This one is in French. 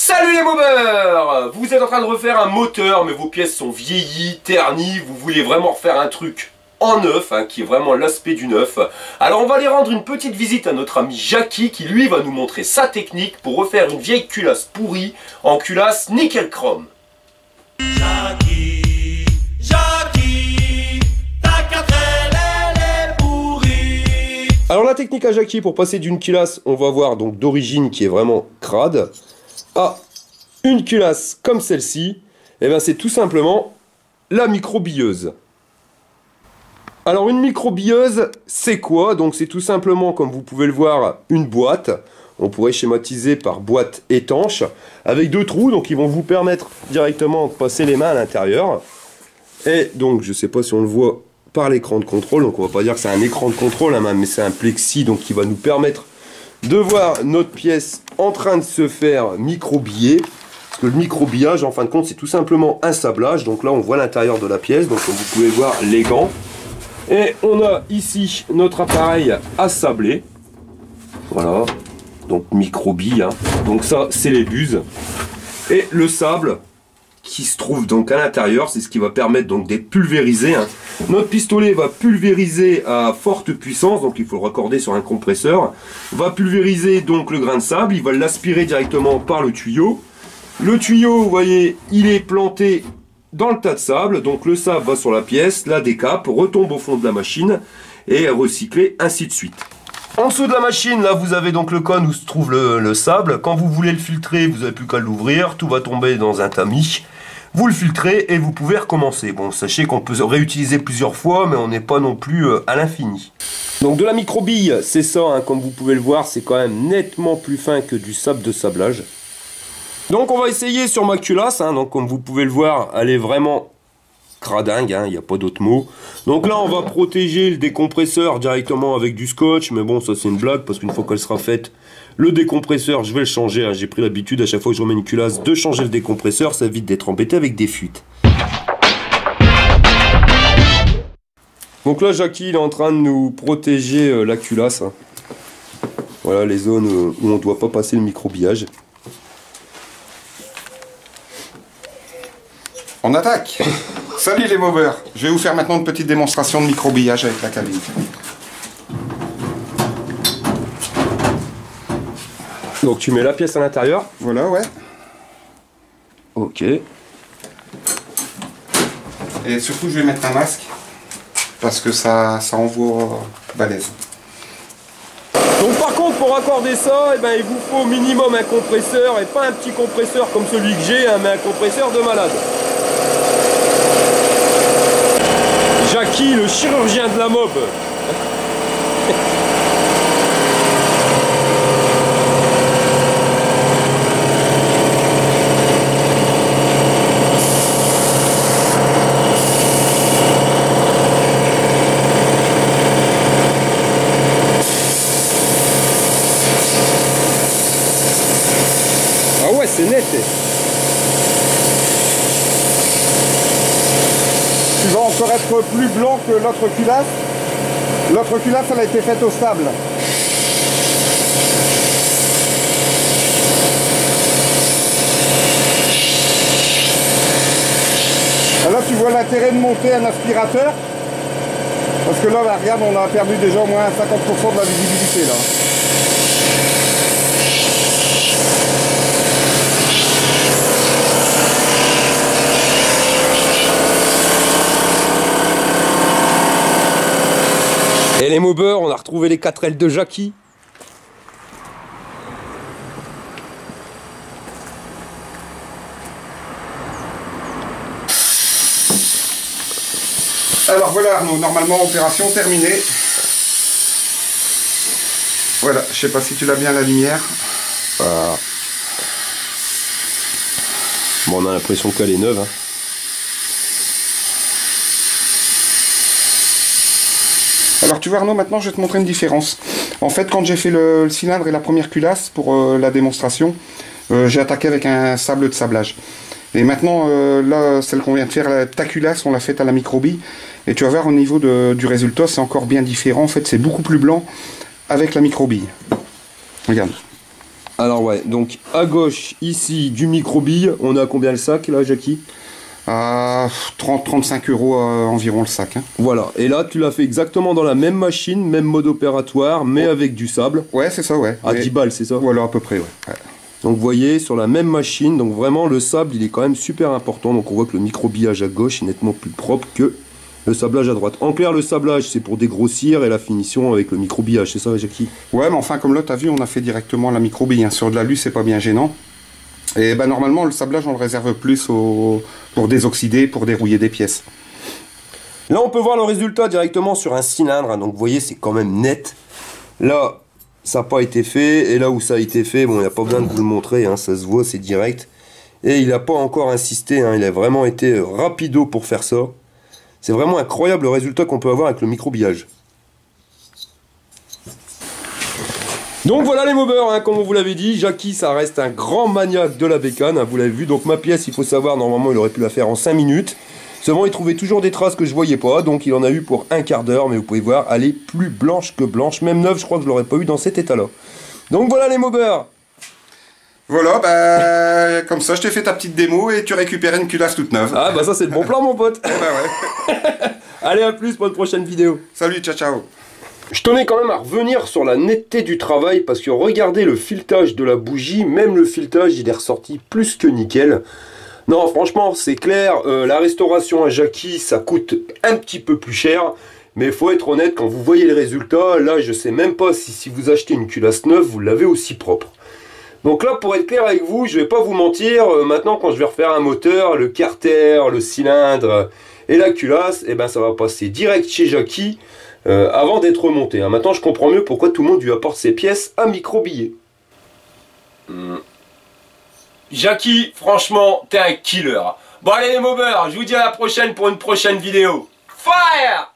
Salut les mobeurs! Vous êtes en train de refaire un moteur, mais vos pièces sont vieillies, ternies, vous voulez vraiment refaire un truc en neuf, qui est vraiment l'aspect du neuf. Alors on va aller rendre une petite visite à notre ami Jackie, qui lui va nous montrer sa technique pour refaire une vieille culasse pourrie en culasse nickel chrome. Jackie, Jackie, ta quatrelle elle est pourrie. Alors la technique à Jackie pour passer d'une culasse, on va voir donc d'origine qui est vraiment crade, à une culasse comme celle-ci, et bien c'est tout simplement la microbilleuse. Alors une microbilleuse, c'est quoi? Donc c'est tout simplement, comme vous pouvez le voir, une boîte. On pourrait schématiser par boîte étanche, avec deux trous, donc ils vont vous permettre directement de passer les mains à l'intérieur. Et donc je sais pas si on le voit par l'écran de contrôle, donc on va pas dire que c'est un écran de contrôle, mais c'est un plexi, donc qui va nous permettre de voir notre pièce en train de se faire microbiller. Parce que le microbillage, en fin de compte, c'est tout simplement un sablage. Donc là, on voit l'intérieur de la pièce. Donc comme vous pouvez voir, les gants. Et on a ici notre appareil à sabler. Voilà. Donc microbille. Donc ça, c'est les buses. Et le sable qui se trouve donc à l'intérieur, c'est ce qui va permettre donc d'être pulvérisé. Notre pistolet va pulvériser à forte puissance, donc il faut le raccorder sur un compresseur. Va pulvériser donc le grain de sable, il va l'aspirer directement par le tuyau. Le tuyau, vous voyez, il est planté dans le tas de sable, donc le sable va sur la pièce, la décape, retombe au fond de la machine et est recyclé, ainsi de suite. En dessous de la machine, là, vous avez donc le cône où se trouve le sable. Quand vous voulez le filtrer, vous n'avez plus qu'à l'ouvrir, tout va tomber dans un tamis. Vous le filtrez et vous pouvez recommencer. Bon, sachez qu'on peut réutiliser plusieurs fois, mais on n'est pas non plus à l'infini. Donc de la microbille, c'est ça, comme vous pouvez le voir, c'est quand même nettement plus fin que du sable de sablage. Donc on va essayer sur ma culasse, donc comme vous pouvez le voir, elle est vraiment cradingue, il n'y a pas d'autre mot. Donc là on va protéger le décompresseur directement avec du scotch, mais bon ça c'est une blague parce qu'une fois qu'elle sera faite, le décompresseur je vais le changer, j'ai pris l'habitude à chaque fois que je remets une culasse de changer le décompresseur, ça évite d'être embêté avec des fuites. Donc là Jackie il est en train de nous protéger la culasse. Voilà les zones où on ne doit pas passer le microbillage. On attaque. Salut les mobeurs. Je vais vous faire maintenant une petite démonstration de microbillage avec la cabine. Donc tu mets la pièce à l'intérieur. Voilà, ouais. Ok. Et surtout je vais mettre un masque parce que ça envoie balèze. Donc par contre pour raccorder ça, il vous faut au minimum un compresseur et pas un petit compresseur comme celui que j'ai, mais un compresseur de malade. Jackie, le chirurgien de la mob. Ah ouais, c'est net. Tu vas encore être plus blanc que l'autre culasse. L'autre culasse, elle a été faite au sable. Et là, tu vois l'intérêt de monter un aspirateur. Parce que là, regarde, on a perdu déjà au moins 50% de la visibilité là. Et les mobeurs, on a retrouvé les 4L de Jackie. Alors voilà Arnaud, normalement opération terminée. Voilà, je sais pas si tu l'as bien la lumière. Voilà. Bon, on a l'impression qu'elle est neuve. Alors tu vois Arnaud, maintenant je vais te montrer une différence. En fait, quand j'ai fait le cylindre et la première culasse pour la démonstration, j'ai attaqué avec un sable de sablage. Et maintenant, là, celle qu'on vient de faire, ta culasse, on l'a faite à la microbille. Et tu vas voir au niveau du résultat, c'est encore bien différent. En fait, c'est beaucoup plus blanc avec la microbille. Regarde. Alors ouais, donc à gauche, ici, du micro-bille. On a combien le sac là, Jackie? À 30-35 € environ le sac. Hein. Voilà, et là tu l'as fait exactement dans la même machine, même mode opératoire, mais avec du sable. Ouais, c'est ça, ouais. À 10 balles, c'est ça? Voilà, à peu près, ouais. Donc vous voyez, sur la même machine, donc vraiment le sable il est quand même super important. Donc on voit que le micro-billage à gauche est nettement plus propre que le sablage à droite. En clair, le sablage c'est pour dégrossir et la finition avec le micro-billage, c'est ça Jackie? Ouais, mais enfin comme là t'as vu, on a fait directement la micro-bille. Hein. Sur de l'alu c'est pas bien gênant. Et ben normalement le sablage on le réserve plus pour désoxyder, pour dérouiller des pièces. Là on peut voir le résultat directement sur un cylindre, donc vous voyez c'est quand même net. Là ça n'a pas été fait, et là où ça a été fait, bon il n'y a pas besoin de vous le montrer, hein, ça se voit, c'est direct. Et il n'a pas encore insisté, hein, il a vraiment été rapido pour faire ça. C'est vraiment incroyable le résultat qu'on peut avoir avec le micro-billage. Donc voilà les mobers, hein, comme on vous l'avait dit, Jackie ça reste un grand maniaque de la bécane, hein, vous l'avez vu, donc ma pièce il faut savoir, normalement il aurait pu la faire en 5 minutes. Seulement il trouvait toujours des traces que je voyais pas, donc il en a eu pour un quart d'heure, mais vous pouvez voir, elle est plus blanche que blanche, même neuve je crois que je l'aurais pas eu dans cet état là. Donc voilà les mobers. Voilà, bah comme ça je t'ai fait ta petite démo et tu récupères une culasse toute neuve. Ah bah ça c'est le bon plan mon pote. Bah ouais. Allez à plus pour une prochaine vidéo. Salut, ciao ciao. Je tenais quand même à revenir sur la netteté du travail parce que regardez le filetage de la bougie, même le filetage il est ressorti plus que nickel. Non franchement c'est clair, la restauration à Jackie ça coûte un petit peu plus cher, mais il faut être honnête, quand vous voyez les résultats, là je sais même pas si vous achetez une culasse neuve vous l'avez aussi propre. Donc là pour être clair avec vous, je vais pas vous mentir, maintenant quand je vais refaire un moteur, le carter, le cylindre et la culasse, et ben ça va passer direct chez Jackie. Avant d'être remonté. Hein. Maintenant, je comprends mieux pourquoi tout le monde lui apporte ses pièces à micro-billets. Jackie, franchement, t'es un killer. Bon allez les mobers, je vous dis à la prochaine pour une prochaine vidéo. Fire!